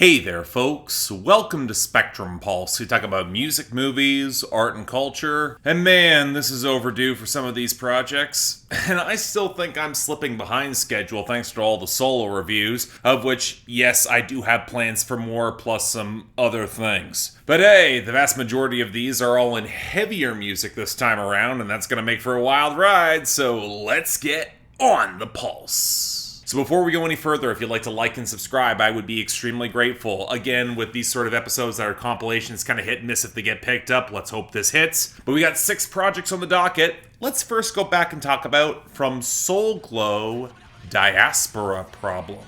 Hey there, folks. Welcome to Spectrum Pulse. We talk about music, movies, art, and culture. And man, this is overdue for some of these projects. And I still think I'm slipping behind schedule thanks to all the solo reviews, of which, yes, I do have plans for more, plus some other things. But hey, the vast majority of these are all in heavier music this time around, and that's gonna make for a wild ride, so let's get on the pulse. So before we go any further, if you'd like to like and subscribe, I would be extremely grateful. Again, with these sort of episodes that are compilations, kind of hit and miss if they get picked up. Let's hope this hits. But we got 6 projects on the docket. Let's first go back and talk about, from Soul Glo, Diaspora Problems.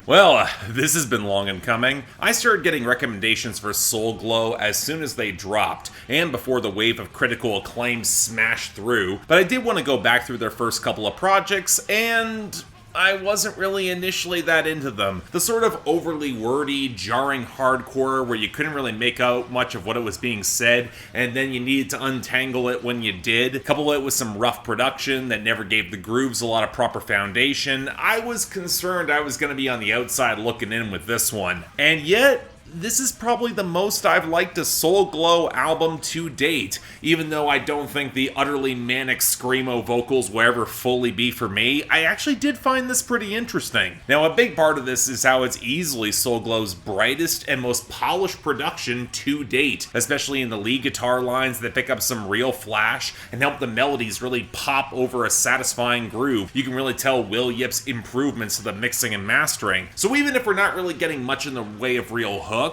Well, this has been long in coming. I started getting recommendations for Soul Glo as soon as they dropped, and before the wave of critical acclaim smashed through, but I did want to go back through their first couple of projects, and I wasn't really initially that into them. The sort of overly wordy, jarring hardcore where you couldn't really make out much of what it was being said, and then you needed to untangle it when you did. Couple it with some rough production that never gave the grooves a lot of proper foundation. I was concerned I was going to be on the outside looking in with this one. And yet, this is probably the most I've liked a Soul Glo album to date, even though I don't think the utterly manic screamo vocals will ever fully be for me. I actually did find this pretty interesting. Now, a big part of this is how it's easily Soul Glo's brightest and most polished production to date, especially in the lead guitar lines that pick up some real flash and help the melodies really pop over a satisfying groove. You can really tell Will Yip's improvements to the mixing and mastering. So even if we're not really getting much in the way of real hooks,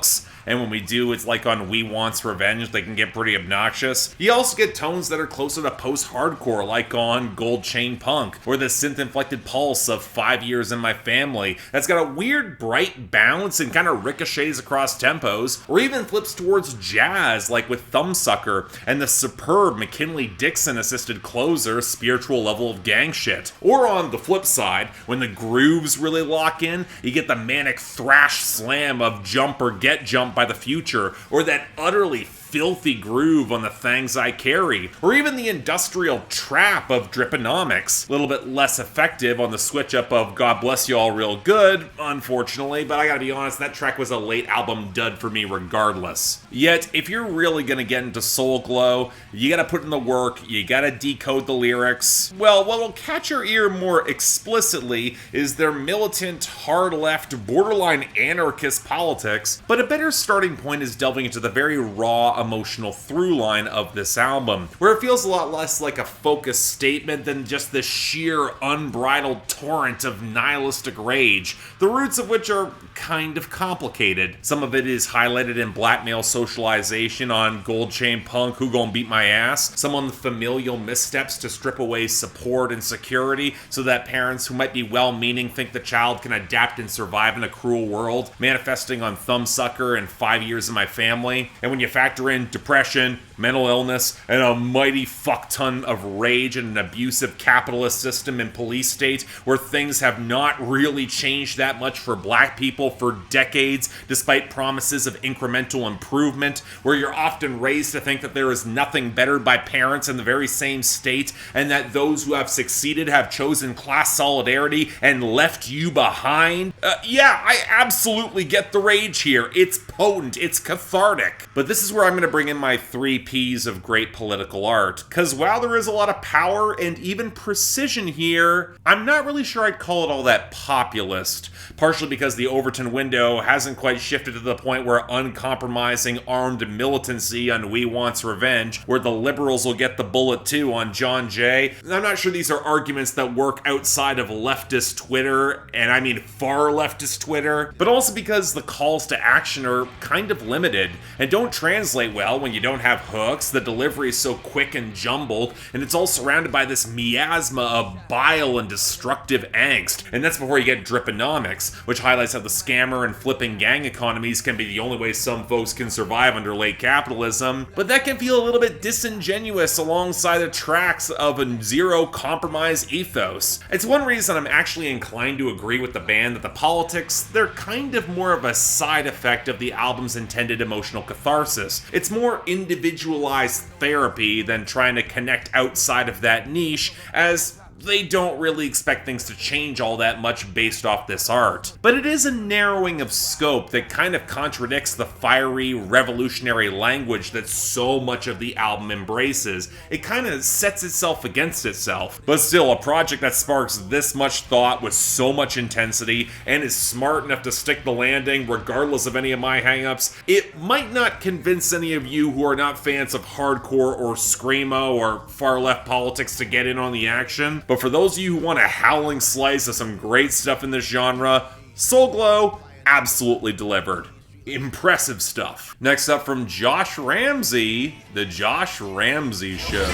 and when we do, it's like on We Want's Revenge, they can get pretty obnoxious. You also get tones that are closer to post-hardcore, like on Gold Chain Punk, or the synth-inflected pulse of 5 Years in My Family. That's got a weird, bright bounce and kind of ricochets across tempos, or even flips towards jazz, like with Thumbsucker, and the superb McKinley Dixon-assisted closer, Spiritual Level of Gang Shit. Or on the flip side, when the grooves really lock in, you get the manic thrash slam of Jump or Get Jump by the Future, or that utterly filthy groove on the Thangs I Carry, or even the industrial trap of Driponomics. A little bit less effective on the switch up of God Bless You All Real Good, unfortunately, but I gotta be honest, that track was a late album dud for me regardless. Yet, if you're really gonna get into Soul Glo, you gotta put in the work, you gotta decode the lyrics. Well, what'll catch your ear more explicitly is their militant, hard-left, borderline anarchist politics, but a better starting point is delving into the very raw, emotional through line of this album, where it feels a lot less like a focused statement than just the sheer unbridled torrent of nihilistic rage, the roots of which are kind of complicated. Some of it is highlighted in blackmail socialization on Gold Chain Punk, Who Gon' Beat My Ass, some on the familial missteps to strip away support and security so that parents who might be well-meaning think the child can adapt and survive in a cruel world, manifesting on Thumbsucker and 5 Years in My Family. And when you factor in depression, mental illness, and a mighty fuck ton of rage in an abusive capitalist system and police state where things have not really changed that much for black people for decades, despite promises of incremental improvement, where you're often raised to think that there is nothing bettered by parents in the very same state, and that those who have succeeded have chosen class solidarity and left you behind. Yeah, I absolutely get the rage here. It's potent, it's cathartic. But this is where I'm going to bring in my 3 P's of great political art, because while there is a lot of power and even precision here, I'm not really sure I'd call it all that populist, partially because the Overton window hasn't quite shifted to the point where uncompromising armed militancy on We Want's Revenge, where the liberals will get the bullet too on John Jay. I'm not sure these are arguments that work outside of leftist Twitter, and I mean far leftist Twitter, but also because the calls to action are kind of limited and don't translate well when you don't have hooks, the delivery is so quick and jumbled, and it's all surrounded by this miasma of bile and destructive angst. And that's before you get Driponomics, which highlights how the scammer and flipping gang economies can be the only way some folks can survive under late capitalism, but that can feel a little bit disingenuous alongside the tracks of a zero compromise ethos. It's one reason I'm actually inclined to agree with the band that the politics, they're kind of more of a side effect of the album's intended emotional catharsis, It's more individualized therapy than trying to connect outside of that niche, as they don't really expect things to change all that much based off this art. But it is a narrowing of scope that kind of contradicts the fiery, revolutionary language that so much of the album embraces. It kind of sets itself against itself. But still, a project that sparks this much thought with so much intensity and is smart enough to stick the landing regardless of any of my hangups, it might not convince any of you who are not fans of hardcore or screamo or far-left politics to get in on the action. But for those of you who want a howling slice of some great stuff in this genre, Soul Glo absolutely delivered. Impressive stuff. Next up from Josh Ramsay, The Josh Ramsay Show.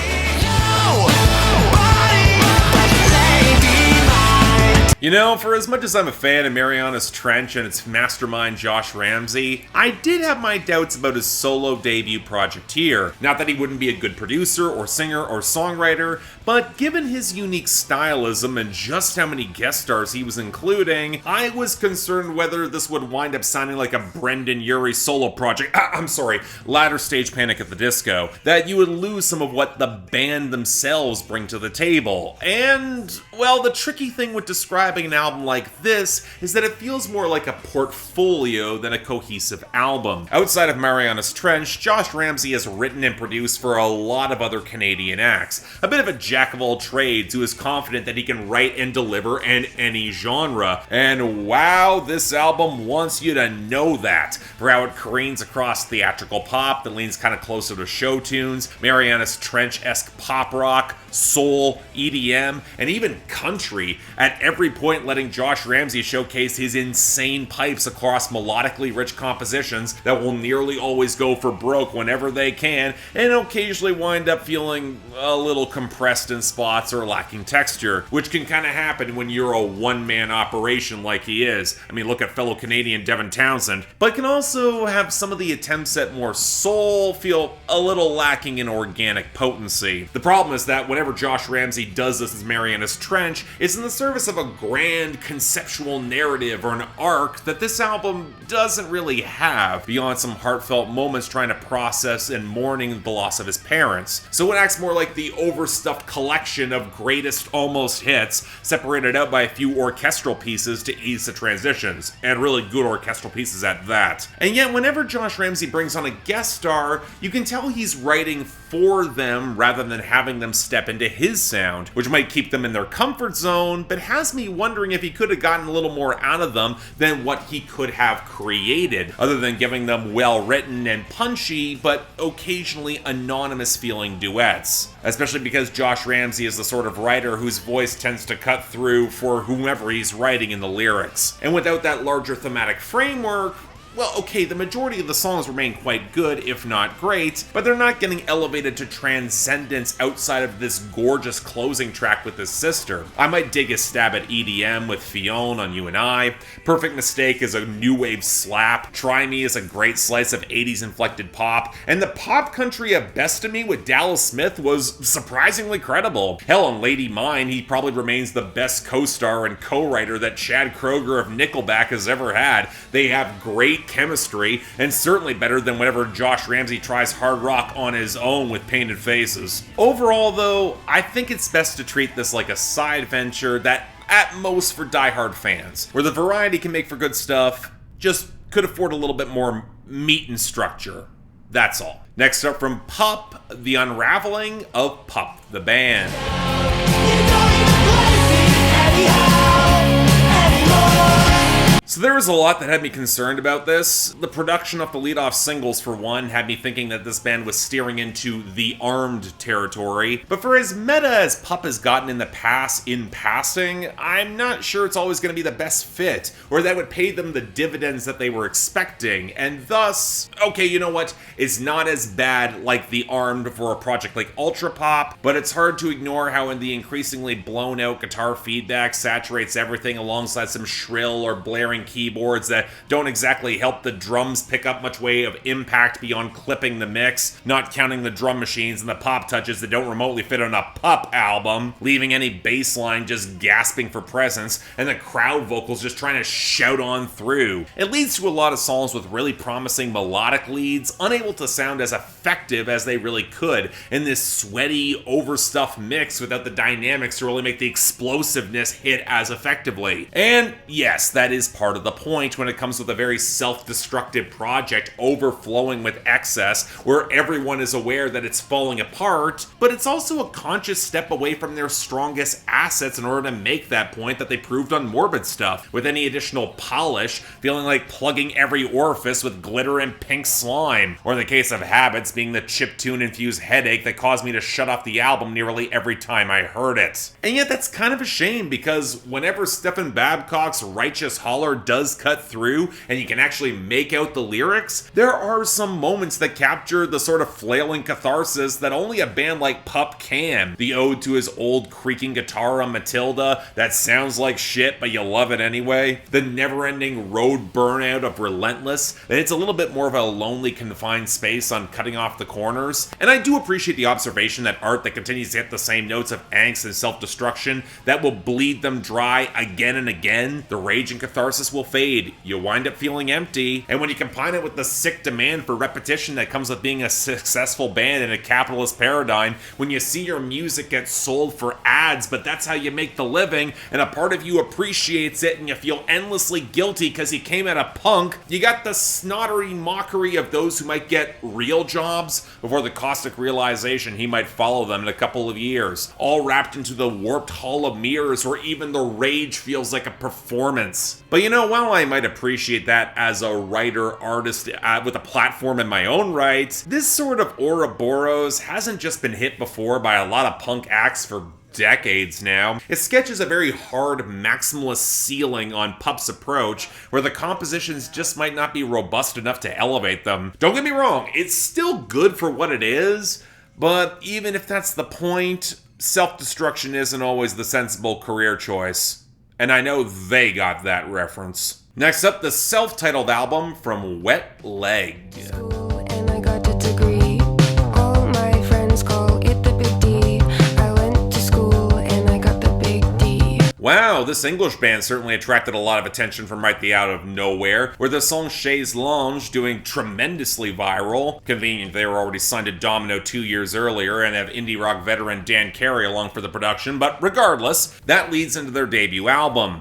You know, for as much as I'm a fan of Marianas Trench and its mastermind Josh Ramsay, I did have my doubts about his solo debut project here. Not that he wouldn't be a good producer or singer or songwriter, but given his unique stylism and just how many guest stars he was including, I was concerned whether this would wind up sounding like a Brendan Urie solo project, latter stage Panic at the Disco, that you would lose some of what the band themselves bring to the table. And, well, the tricky thing with describing an album like this is that it feels more like a portfolio than a cohesive album. Outside of Marianas Trench, Josh Ramsay has written and produced for a lot of other Canadian acts. A bit of a jack of all trades who is confident that he can write and deliver in any genre. And wow, this album wants you to know that, for how it careens across theatrical pop that leans kind of closer to show tunes, Marianas Trench-esque pop rock, soul, EDM, and even country, at every point letting Josh Ramsay showcase his insane pipes across melodically rich compositions that will nearly always go for broke whenever they can, and occasionally wind up feeling a little compressed in spots or lacking texture, which can kind of happen when you're a one-man operation like he is. I mean, look at fellow Canadian Devin Townsend. But can also have some of the attempts at more soul feel a little lacking in organic potency. The problem is that whenever Josh Ramsay does this as Marianas Trench, it's in the service of a grand conceptual narrative or an arc that this album doesn't really have, beyond some heartfelt moments trying to process and mourning the loss of his parents. So it acts more like the overstuffed collection of greatest almost hits, separated out by a few orchestral pieces to ease the transitions, and really good orchestral pieces at that. And yet whenever Josh Ramsay brings on a guest star, you can tell he's writing for them rather than having them step into his sound, which might keep them in their comfort zone, but has me wondering if he could have gotten a little more out of them than what he could have created, other than giving them well-written and punchy, but occasionally anonymous feeling duets. Especially because Josh Ramsay is the sort of writer whose voice tends to cut through for whomever he's writing in the lyrics. And without that larger thematic framework, well, okay, the majority of the songs remain quite good, if not great, but they're not getting elevated to transcendence outside of this gorgeous closing track with his sister. I might dig a stab at EDM with Fionn on You and I, Perfect Mistake is a new wave slap, Try Me is a great slice of 80s inflected pop, and the pop country of Best of Me with Dallas Smith was surprisingly credible. Hell, on Lady Mine, he probably remains the best co-star and co-writer that Chad Kroeger of Nickelback has ever had. They have great chemistry, and certainly better than whenever Josh Ramsay tries hard rock on his own with Painted Faces. Overall though, I think it's best to treat this like a side venture that, at most for diehard fans, where the variety can make for good stuff, just could afford a little bit more meat and structure. That's all. Next up from PUP, The Unraveling of PUP the Band. So there was a lot that had me concerned about this. The production of the lead-off singles, for one, had me thinking that this band was steering into the armed territory. But for as meta as PUP has gotten in the past in passing, I'm not sure it's always going to be the best fit, or that would pay them the dividends that they were expecting, and thus, okay, you know what, it's not as bad like the armed for a project like Ultra Pop, but it's hard to ignore how in the increasingly blown-out guitar feedback saturates everything alongside some shrill or blaring keyboards that don't exactly help the drums pick up much way of impact beyond clipping the mix, not counting the drum machines and the pop touches that don't remotely fit on a PUP album, leaving any bass line just gasping for presence, and the crowd vocals just trying to shout on through. It leads to a lot of songs with really promising melodic leads, unable to sound as effective as they really could in this sweaty, overstuffed mix without the dynamics to really make the explosiveness hit as effectively. And yes, that is part of the point when it comes with a very self-destructive project overflowing with excess, where everyone is aware that it's falling apart, but it's also a conscious step away from their strongest assets in order to make that point that they proved on Morbid Stuff, with any additional polish feeling like plugging every orifice with glitter and pink slime, or in the case of Habits, being the chiptune-infused headache that caused me to shut off the album nearly every time I heard it. And yet that's kind of a shame, because whenever Stephen Babcock's righteous holler does cut through, and you can actually make out the lyrics, there are some moments that capture the sort of flailing catharsis that only a band like PUP can. The ode to his old creaking guitar on Matilda that sounds like shit but you love it anyway. The never-ending road burnout of Relentless that it's a little bit more of a lonely confined space on Cutting Off the Corners. And I do appreciate the observation that art that continues to hit the same notes of angst and self-destruction that will bleed them dry again and again. The rage and catharsis will fade. You wind up feeling empty. And when you combine it with the sick demand for repetition that comes with being a successful band in a capitalist paradigm, when you see your music get sold for ads, but that's how you make the living, and a part of you appreciates it and you feel endlessly guilty because you came out of punk, you got the snottery mockery of those who might get real jobs before the caustic realization he might follow them in a couple of years, all wrapped into the warped hall of mirrors where even the rage feels like a performance. But you know, while I might appreciate that as a writer, artist with a platform in my own right, this sort of Ouroboros hasn't just been hit before by a lot of punk acts for decades now. It sketches a very hard maximalist ceiling on PUP's approach, where the compositions just might not be robust enough to elevate them. Don't get me wrong, it's still good for what it is, but even if that's the point, self-destruction isn't always the sensible career choice. And I know they got that reference. Next up, the self-titled album from Wet Leg. And I got a degree. All my friends call it the big D. I went to school and I got the big D. Wow, this English band certainly attracted a lot of attention from right the out of nowhere, with the song Chaise Lounge doing tremendously viral. Convenient they were already signed to Domino 2 years earlier and have indie rock veteran Dan Carey along for the production, but regardless, that leads into their debut album.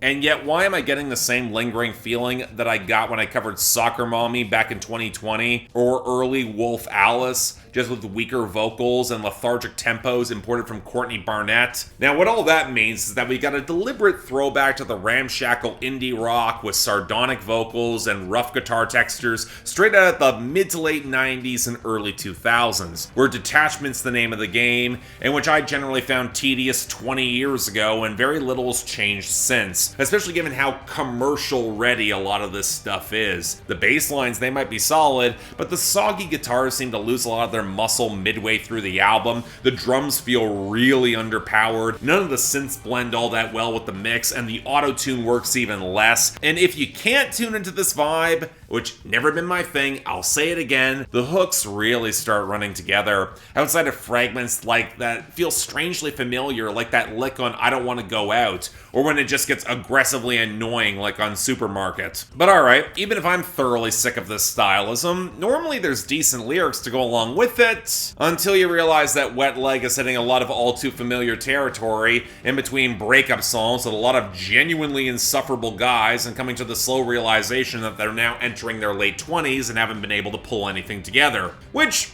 And yet, why am I getting the same lingering feeling that I got when I covered Soccer Mommy back in 2020, or early Wolf Alice, just with weaker vocals and lethargic tempos imported from Courtney Barnett? Now, what all that means is that we got a deliberate throwback to the ramshackle indie rock with sardonic vocals and rough guitar textures straight out of the mid to late 90s and early 2000s, where detachment's the name of the game, and which I generally found tedious 20 years ago, and very little has changed since. Especially given how commercial ready a lot of this stuff is. The bass lines, they might be solid, but the soggy guitars seem to lose a lot of their muscle midway through the album. The drums feel really underpowered. None of the synths blend all that well with the mix, and the auto-tune works even less. And if you can't tune into this vibe, which never been my thing, I'll say it again, the hooks really start running together. Outside of fragments like that feel strangely familiar, like that lick on I Don't Want to Go Out, or when it just gets aggressively annoying like on Supermarket. But alright, even if I'm thoroughly sick of this stylism, normally there's decent lyrics to go along with it, until you realize that Wet Leg is hitting a lot of all too familiar territory in between breakup songs with a lot of genuinely insufferable guys and coming to the slow realization that they're now entering their late 20s and haven't been able to pull anything together. Which,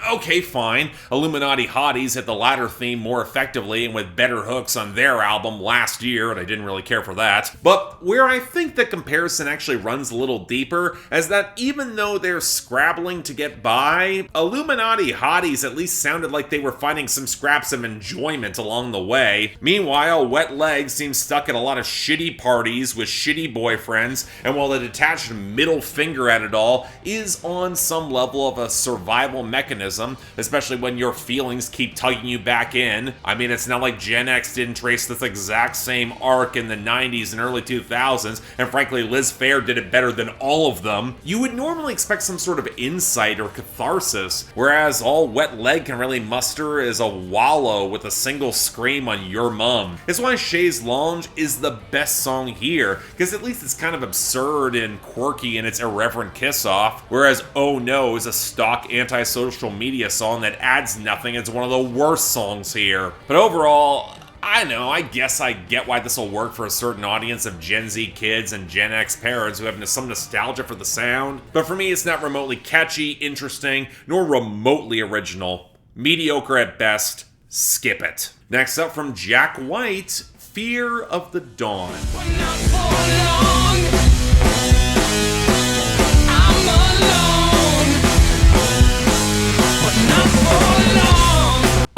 okay, fine. Illuminati Hotties hit the latter theme more effectively and with better hooks on their album last year, and I didn't really care for that. But where I think the comparison actually runs a little deeper is that even though they're scrabbling to get by, Illuminati Hotties at least sounded like they were finding some scraps of enjoyment along the way. Meanwhile, Wet Leg seems stuck at a lot of shitty parties with shitty boyfriends, and while the detached middle finger at it all is on some level of a survival mechanism, lyricism, especially when your feelings keep tugging you back in. I mean, it's not like Gen X didn't trace this exact same arc in the 90s and early 2000s, and frankly, Liz Phair did it better than all of them. You would normally expect some sort of insight or catharsis, whereas all Wet Leg can really muster is a wallow with a single scream on Your Mum. It's why Chaise Lounge is the best song here, because at least it's kind of absurd and quirky in its irreverent kiss-off, whereas Oh No is a stock anti-social media song that adds nothing. It's one of the worst songs here. But overall, I guess I get why this will work for a certain audience of Gen Z kids and Gen X parents who have some nostalgia for the sound, but for me it's not remotely catchy, interesting, nor remotely original. Mediocre at best. Skip it. Next up from Jack White, Fear of the Dawn.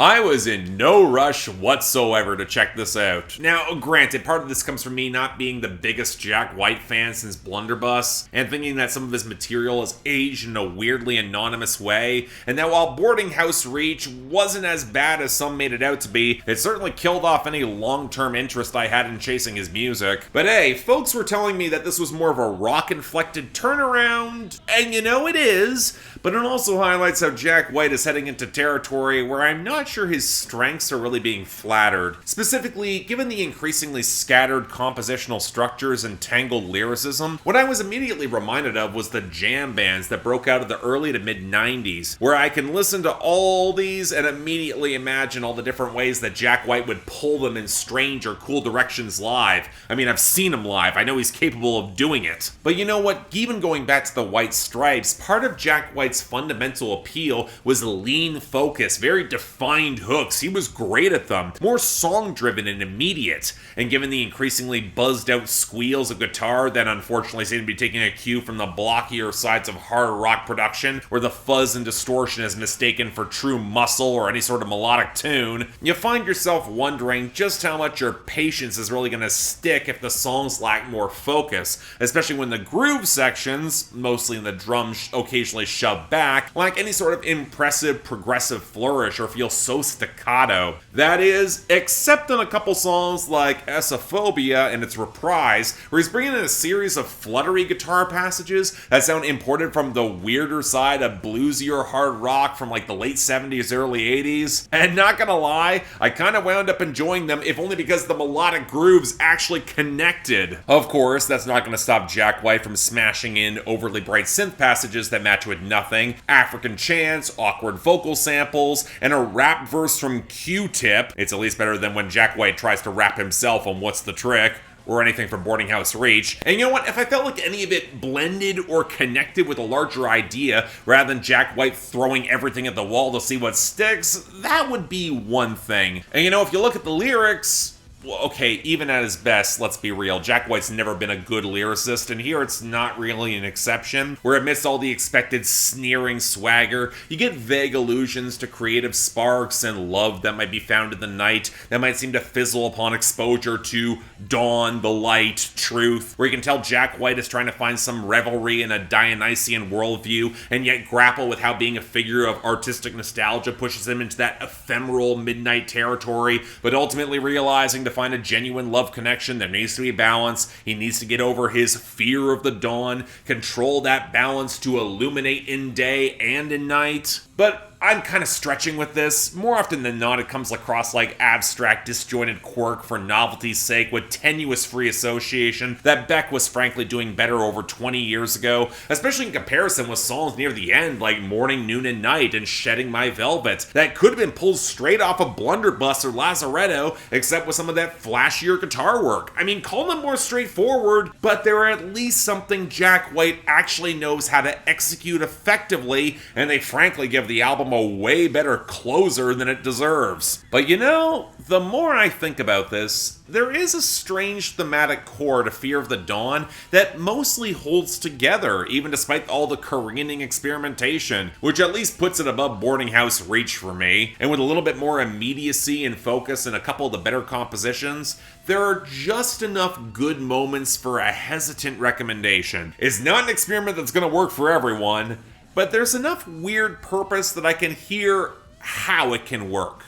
I was in no rush whatsoever to check this out. Now, granted, part of this comes from me not being the biggest Jack White fan since Blunderbuss, and thinking that some of his material has aged in a weirdly anonymous way, and that while Boarding House Reach wasn't as bad as some made it out to be, it certainly killed off any long-term interest I had in chasing his music. But hey, folks were telling me that this was more of a rock-inflected turnaround, and you know it is, but it also highlights how Jack White is heading into territory where I'm not sure his strengths are really being flattered. Specifically, given the increasingly scattered compositional structures and tangled lyricism, what I was immediately reminded of was the jam bands that broke out of the early to mid-90s, where I can listen to all these and immediately imagine all the different ways that Jack White would pull them in strange or cool directions live. I mean, I've seen him live, I know he's capable of doing it. But you know what, even going back to the White Stripes, part of Jack White's fundamental appeal was lean focus, very defined hooks. He was great at them, more song-driven and immediate. And given the increasingly buzzed-out squeals of guitar that unfortunately seem to be taking a cue from the blockier sides of hard rock production, where the fuzz and distortion is mistaken for true muscle or any sort of melodic tune, you find yourself wondering just how much your patience is really going to stick if the songs lack more focus, especially when the groove sections, mostly in the drums occasionally shoved back, lack any sort of impressive progressive flourish or feel so staccato. That is, except in a couple songs like Essophobia and its reprise, where he's bringing in a series of fluttery guitar passages that sound imported from the weirder side of bluesier hard rock from like the late 70s, early 80s. And not gonna lie, I kind of wound up enjoying them, if only because the melodic grooves actually connected. Of course, that's not gonna stop Jack White from smashing in overly bright synth passages that match with nothing, African chants, awkward vocal samples, and a rap verse from Q-Tip. It's at least better than when Jack White tries to rap himself on What's the Trick, or anything from Boarding House Reach. And you know what, if I felt like any of it blended or connected with a larger idea, rather than Jack White throwing everything at the wall to see what sticks, that would be one thing. And you know, if you look at the lyrics, well, okay, even at his best, let's be real, Jack White's never been a good lyricist, and here it's not really an exception, where amidst all the expected sneering swagger, you get vague allusions to creative sparks and love that might be found in the night, that might seem to fizzle upon exposure to dawn, the light, truth, where you can tell Jack White is trying to find some revelry in a Dionysian worldview, and yet grapple with how being a figure of artistic nostalgia pushes him into that ephemeral midnight territory, but ultimately realizing to find a genuine love connection, there needs to be balance. He needs to get over his fear of the dawn, control that balance to illuminate in day and in night. But I'm kind of stretching with this. More often than not, it comes across like abstract, disjointed quirk for novelty's sake with tenuous free association that Beck was frankly doing better over 20 years ago, especially in comparison with songs near the end like Morning, Noon, and Night and Shedding My Velvet that could have been pulled straight off of Blunderbuss or Lazaretto, except with some of that flashier guitar work. I mean, call them more straightforward, but they're at least something Jack White actually knows how to execute effectively, and they frankly give the album a way better closer than it deserves. But you know, the more I think about this, there is a strange thematic core to Fear of the Dawn that mostly holds together, even despite all the careening experimentation, which at least puts it above Boarding House Reach for me. And with a little bit more immediacy and focus and a couple of the better compositions, there are just enough good moments for a hesitant recommendation. It's not an experiment that's going to work for everyone, but there's enough weird purpose that I can hear how it can work.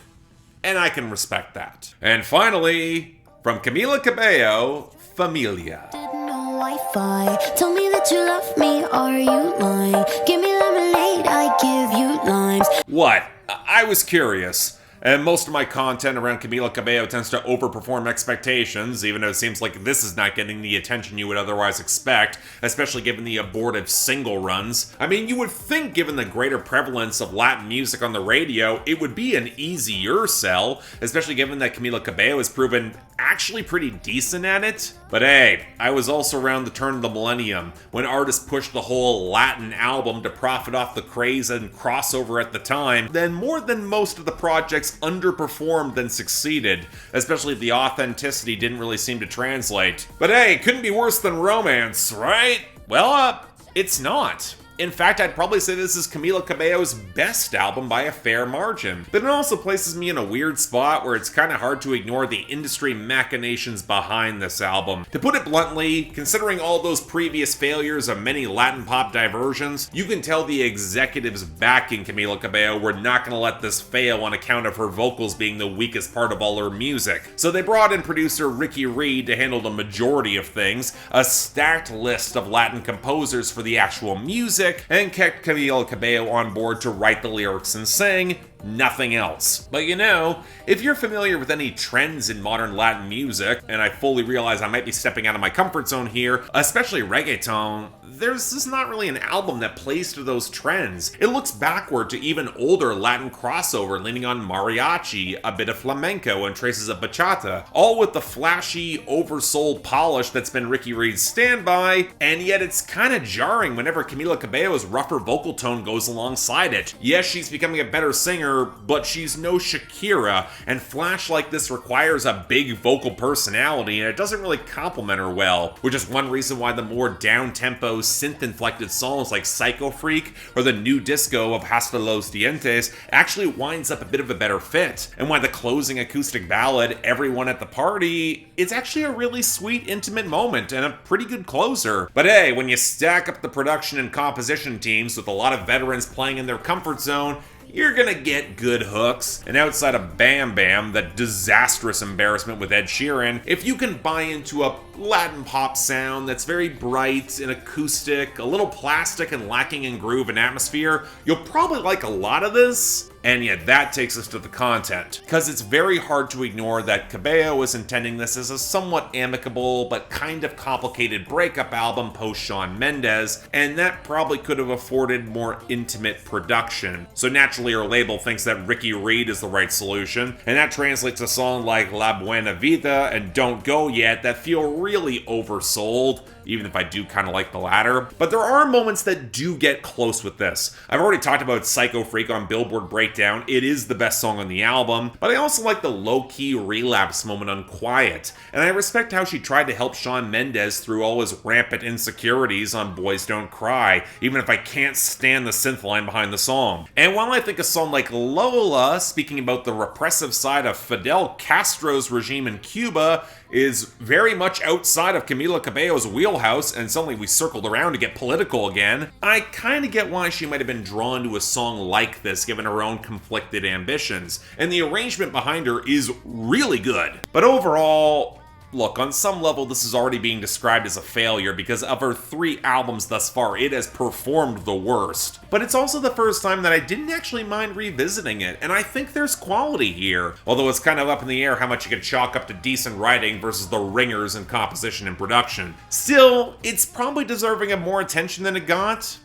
And I can respect that. And finally, from Camila Cabello, Familia. No Wi-Fi. Tell me that you love me, are you lying? Give me lemonade, I give you limes. What? I was curious. And most of my content around Camila Cabello tends to overperform expectations, even though it seems like this is not getting the attention you would otherwise expect, especially given the abortive single runs. I mean, you would think given the greater prevalence of Latin music on the radio, it would be an easier sell, especially given that Camila Cabello has proven actually pretty decent at it. But hey, I was also around the turn of the millennium, when artists pushed the whole Latin album to profit off the craze and crossover at the time, then more than most of the projects underperformed than succeeded, especially if the authenticity didn't really seem to translate. But hey, it couldn't be worse than romance, right? Well, it's not. In fact, I'd probably say this is Camila Cabello's best album by a fair margin. But it also places me in a weird spot where it's kind of hard to ignore the industry machinations behind this album. To put it bluntly, considering all those previous failures of many Latin pop diversions, you can tell the executives backing Camila Cabello were not going to let this fail on account of her vocals being the weakest part of all her music. So they brought in producer Ricky Reed to handle the majority of things, a stacked list of Latin composers for the actual music, and kept Camila Cabello on board to write the lyrics and sing, nothing else. But you know, if you're familiar with any trends in modern Latin music, and I fully realize I might be stepping out of my comfort zone here, especially reggaeton, there's just not really an album that plays to those trends. It looks backward to even older Latin crossover, leaning on mariachi, a bit of flamenco, and traces of bachata, all with the flashy, oversold polish that's been Ricky Reed's standby, and yet it's kind of jarring whenever Camila Cabello's rougher vocal tone goes alongside it. Yes, she's becoming a better singer, but she's no Shakira, and flash like this requires a big vocal personality, and it doesn't really complement her well, which is one reason why the more down-tempo, synth-inflected songs like Psycho Freak or the new disco of Hasta los Dientes actually winds up a bit of a better fit, and why the closing acoustic ballad, Everyone at the Party, it's actually a really sweet, intimate moment and a pretty good closer. But hey, when you stack up the production and composition teams with a lot of veterans playing in their comfort zone, you're gonna get good hooks. And outside of Bam Bam, that disastrous embarrassment with Ed Sheeran, if you can buy into a Latin pop sound that's very bright and acoustic, a little plastic and lacking in groove and atmosphere, you'll probably like a lot of this. And yet that takes us to the content, because it's very hard to ignore that Cabello was intending this as a somewhat amicable but kind of complicated breakup album post Shawn Mendes, and that probably could have afforded more intimate production. So naturally her label thinks that Ricky Reed is the right solution, and that translates to songs like La Buena Vida and Don't Go Yet that feel really oversold, even if I do kind of like the latter. But there are moments that do get close with this. I've already talked about Psycho Freak on Billboard Breakdown. It is the best song on the album, but I also like the low-key relapse moment on Quiet, and I respect how she tried to help Shawn Mendes through all his rampant insecurities on Boys Don't Cry, even if I can't stand the synth line behind the song. And while I think a song like Lola, speaking about the repressive side of Fidel Castro's regime in Cuba, is very much outside of Camila Cabello's wheelhouse, and suddenly we circled around to get political again, I kinda get why she might have been drawn to a song like this given her own conflicted ambitions, and the arrangement behind her is really good. But overall, look, on some level this is already being described as a failure because of her 3 albums thus far, it has performed the worst. But it's also the first time that I didn't actually mind revisiting it, and I think there's quality here. Although it's kind of up in the air how much you can chalk up to decent writing versus the ringers in composition and production. Still, it's probably deserving of more attention than it got.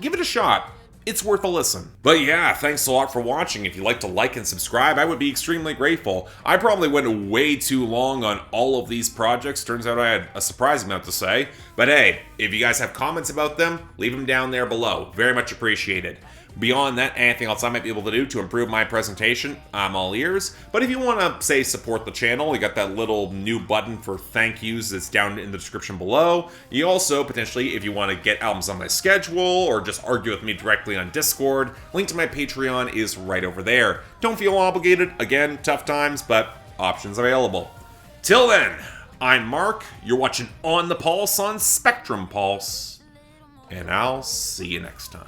Give it a shot. It's worth a listen. But yeah, thanks a lot for watching. If you'd like to like and subscribe, I would be extremely grateful. I probably went way too long on all of these projects. Turns out I had a surprising amount to say. But hey, if you guys have comments about them, leave them down there below. Very much appreciated. Beyond that, anything else I might be able to do to improve my presentation, I'm all ears. But if you want to, say, support the channel, you got that little new button for thank yous that's down in the description below. You also, potentially, if you want to get albums on my schedule, or just argue with me directly on Discord, link to my Patreon is right over there. Don't feel obligated. Again, tough times, but options available. Till then, I'm Mark, you're watching On the Pulse on Spectrum Pulse, and I'll see you next time.